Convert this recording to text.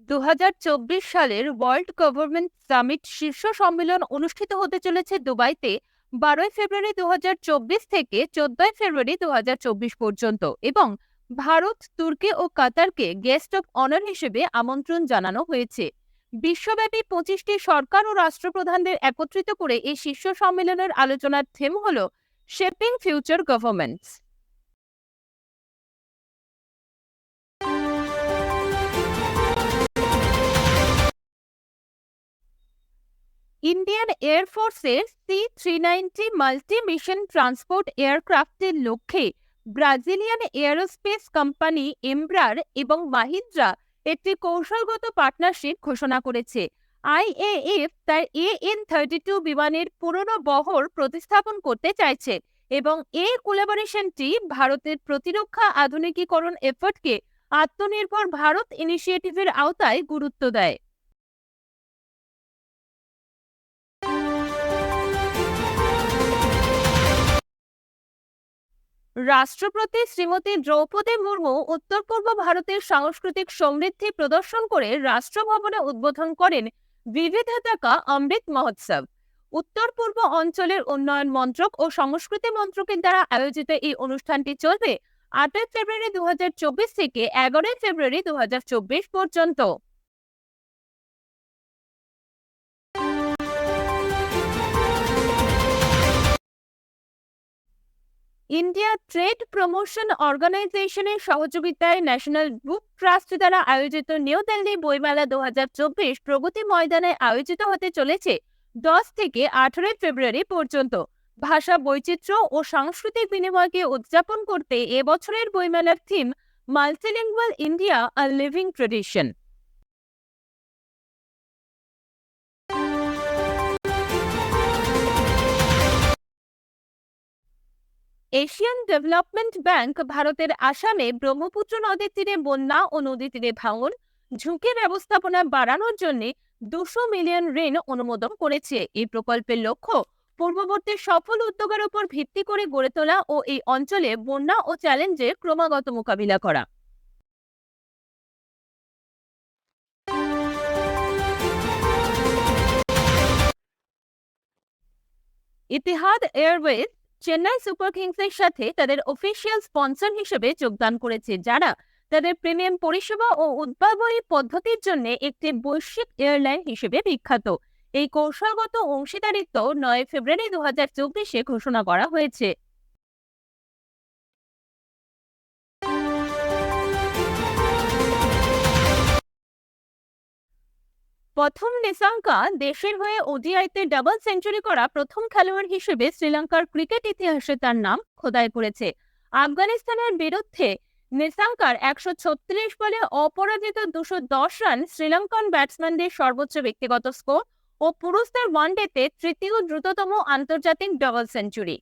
2024 সালের world government summit শীর্ষ সম্মেলন অনুষ্ঠিত হতে চলেছে দুবাইতে 12ই ফেব্রুয়ারি 2024 থেকে 14ই ফেব্রুয়ারি 2024 পর্যন্ত এবং ভারত, তুর্কি ও কাতারকে গেস্ট অফ অনার হিসেবে আমন্ত্রণ জানানো হয়েছে। বিশ্বব্যাপী 25টি সরকার ও রাষ্ট্রপ্রধানদের একত্রিত করে এই শীর্ষ সম্মেলনের আলোচনার থিম হল শেপিং ফিউচার গভর্নমেন্টস। ইন্ডিয়ান এয়ারফোর্সের C-390 মাল্টি মিশন ট্রান্সপোর্ট এয়ারক্রাফটের লক্ষ্যে ব্রাজিলিয়ান এয়ারোস্পেস কোম্পানি এমব্রার এবং মাহিন্দ্রা একটি কৌশলগত পার্টনারশিপ ঘোষণা করেছে। IAF তার AN-32 বিমানের পুরনো বহর প্রতিস্থাপন করতে চাইছে এবং এই কোলাবোরেশনটি ভারতের প্রতিরক্ষা আধুনিকীকরণ এফর্টকে আত্মনির্ভর ভারত ইনিশিয়েটিভের আওতায় গুরুত্ব দেয়। রাষ্ট্রপতি শ্রীমতী দ্রৌপদী মুর্মু উত্তর পূর্ব ভারতের সাংস্কৃতিক সমৃদ্ধি প্রদর্শন করে রাষ্ট্রভবনে উদ্বোধন করেন বিবিধতা কা অমৃত মহোৎসব। উত্তর পূর্ব অঞ্চলের উন্নয়ন মন্ত্রক ও সংস্কৃতি মন্ত্রকের দ্বারা আয়োজিত এই অনুষ্ঠানটি চলবে 8ই ফেব্রুয়ারি 2024 থেকে 11ই ফেব্রুয়ারি 2024 পর্যন্ত। ইন্ডিয়া ট্রেড প্রমোশন অর্গানাইজেশনের সহযোগিতায় ন্যাশনাল বুক ট্রাস্ট দ্বারা আয়োজিত নিউ দিল্লি বইমেলা 2024 প্রগতি ময়দানে আয়োজিত হতে চলেছে 10 থেকে 18ই ফেব্রুয়ারি পর্যন্ত। ভাষা বৈচিত্র্য ও সাংস্কৃতিক বিনিময়কে উদযাপন করতে এবছরের বইমেলার থিম মাল্টিলিঙ্গুয়াল ইন্ডিয়া আ living tradition. Asian development bank ভারতের আসামে ব্রহ্মপুত্র নদীর তীরে বন্যা ও নদী তীরে ভাঙন ঝুঁকি ব্যবস্থাপনা বাড়ানোর জন্য 200 মিলিয়ন ঋণ অনুমোদন করেছে। এই প্রকল্পের লক্ষ্য পূর্ববর্তী সফল উদ্যোগের উপর ভিত্তি করে গড়ে তোলা ও এই অঞ্চলে বন্যা ও চ্যালেঞ্জের ক্রমাগত মোকাবিলা করা। ইতিহাদ এয়ারওয়েজ চেন্নাই সুপার কিংসের সাথে তাদের অফিসিয়াল স্পন্সর হিসেবে যোগদান করেছে, যারা তাদের প্রিমিয়াম পরিষেবা ও উদ্ভাবনী পদ্ধতির জন্য একটি বৈশ্বিক এয়ারলাইন হিসেবে বিখ্যাত। এই কৌশলগত অংশীদারিত্ব 9 ফেব্রুয়ারি 2024 ঘোষণা করা হয়েছে। প্রথম নিসাঙ্কা দেশের হয়ে ওডিআইতে ডাবল সেঞ্চুরি করা প্রথম খেলোয়াড় হিসেবে শ্রীলঙ্কার ক্রিকেট ইতিহাসে তার নাম খোদাই করেছে। আফগানিস্তানের বিরুদ্ধে নিসাঙ্কার 136 বলে অপরাজিত 210 রান শ্রীলঙ্কান ব্যাটসম্যানদের সর্বোচ্চ ব্যক্তিগত স্কোর ও পুরুষদের ওয়ানডেতে তৃতীয় দ্রুততম আন্তর্জাতিক ডাবল সেঞ্চুরি।